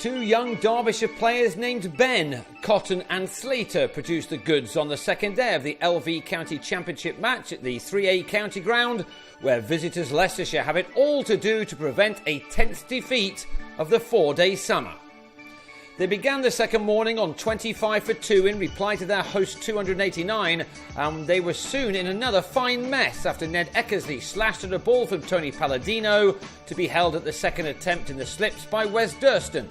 Two young Derbyshire players named Ben, Cotton and Slater produced the goods on the second day of the LV County Championship match at the 3A County Ground, where visitors Leicestershire have it all to do to prevent a 10th defeat of the 4-day summer. They began the second morning on 25 for 2 in reply to their host 289, and they were soon in another fine mess after Ned Eckersley slashed at a ball from Tony Palladino to be held at the second attempt in the slips by Wes Durston.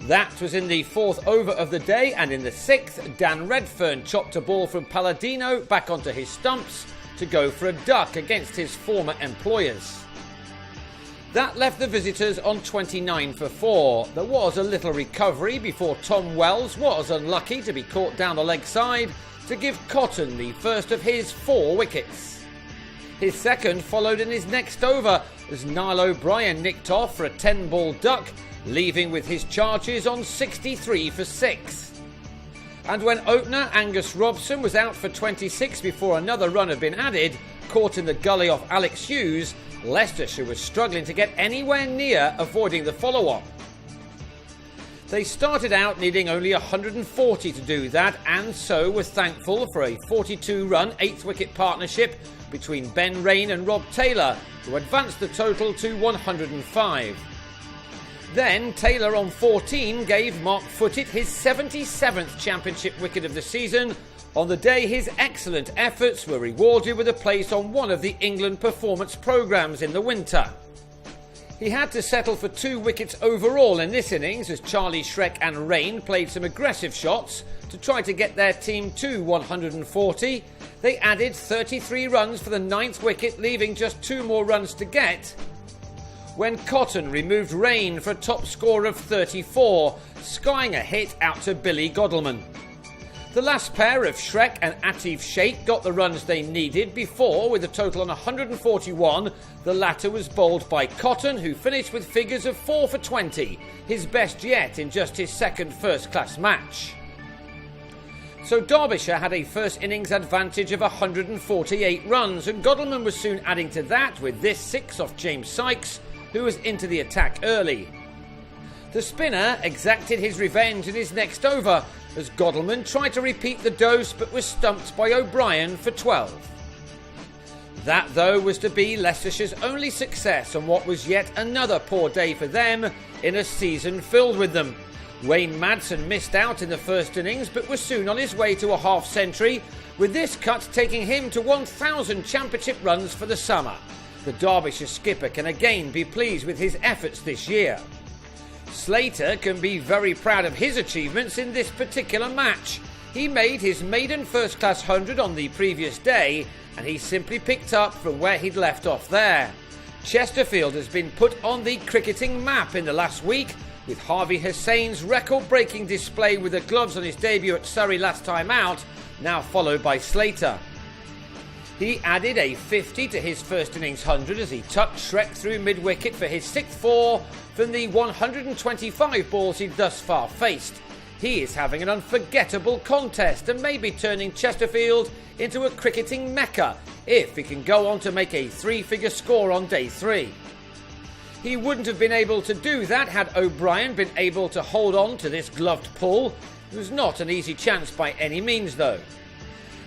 That was in the fourth over of the day, and in the sixth, Dan Redfern chopped a ball from Palladino back onto his stumps to go for a duck against his former employers. That left the visitors on 29 for 4. There was a little recovery before Tom Wells was unlucky to be caught down the leg side to give Cotton the first of his 4 wickets. His second followed in his next over as Niall O'Brien nicked off for a 10-ball duck, leaving with his charges on 63 for 6. And when opener Angus Robson was out for 26 before another run had been added, caught in the gully off Alex Hughes, Leicestershire was struggling to get anywhere near avoiding the follow-on. They started out needing only 140 to do that, and so were thankful for a 42-run 8th-wicket partnership between Ben Rain and Rob Taylor, who advanced the total to 105. Then Taylor on 14 gave Mark Foote his 77th championship wicket of the season, on the day his excellent efforts were rewarded with a place on one of the England performance programmes in the winter. He had to settle for 2 wickets overall in this innings as Charlie Shrek and Rain played some aggressive shots to try to get their team to 140. They added 33 runs for the 9th wicket, leaving just 2 more runs to get, when Cotton removed Rain for a top score of 34, skying a hit out to Billy Godleman. The last pair of Shrek and Atif Sheikh got the runs they needed before, with a total on 141, the latter was bowled by Cotton, who finished with figures of 4 for 20, his best yet in just his second first-class match. So Derbyshire had a first innings advantage of 148 runs, and Godleman was soon adding to that with this 6 off James Sykes, who was into the attack early. The spinner exacted his revenge in his next over as Godleman tried to repeat the dose but was stumped by O'Brien for 12. That, though, was to be Leicestershire's only success on what was yet another poor day for them in a season filled with them. Wayne Madsen missed out in the first innings but was soon on his way to a half-century, with this cut taking him to 1,000 championship runs for the summer. The Derbyshire skipper can again be pleased with his efforts this year. Slater can be very proud of his achievements in this particular match. He made his maiden first-class 100 on the previous day, and he simply picked up from where he'd left off there. Chesterfield has been put on the cricketing map in the last week, with Harvey Hussein's record-breaking display with the gloves on his debut at Surrey last time out, now followed by Slater. He added a 50 to his first innings 100 as he tucked Shrek through mid-wicket for his 6th 4 from the 125 balls he'd thus far faced. He is having an unforgettable contest and may be turning Chesterfield into a cricketing mecca if he can go on to make a 3-figure score on day 3. He wouldn't have been able to do that had O'Brien been able to hold on to this gloved pull. It was not an easy chance by any means, though.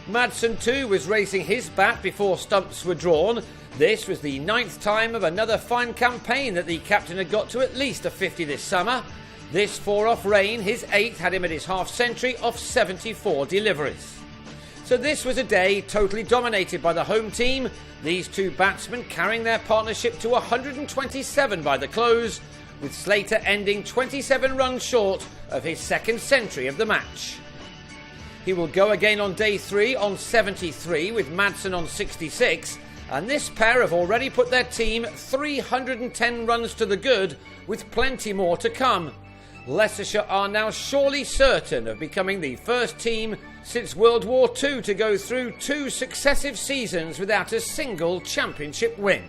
Madsen too was racing his bat before stumps were drawn. This was the 9th time of another fine campaign that the captain had got to at least a 50 this summer. This 4 off Rain, his 8th, had him at his half-century of 74 deliveries. So this was a day totally dominated by the home team, these 2 batsmen carrying their partnership to 127 by the close, with Slater ending 27 runs short of his 2nd century of the match. He will go again on day 3 on 73 with Madsen on 66, and this pair have already put their team 310 runs to the good, with plenty more to come. Leicestershire are now surely certain of becoming the first team since World War II to go through 2 successive seasons without a single championship win.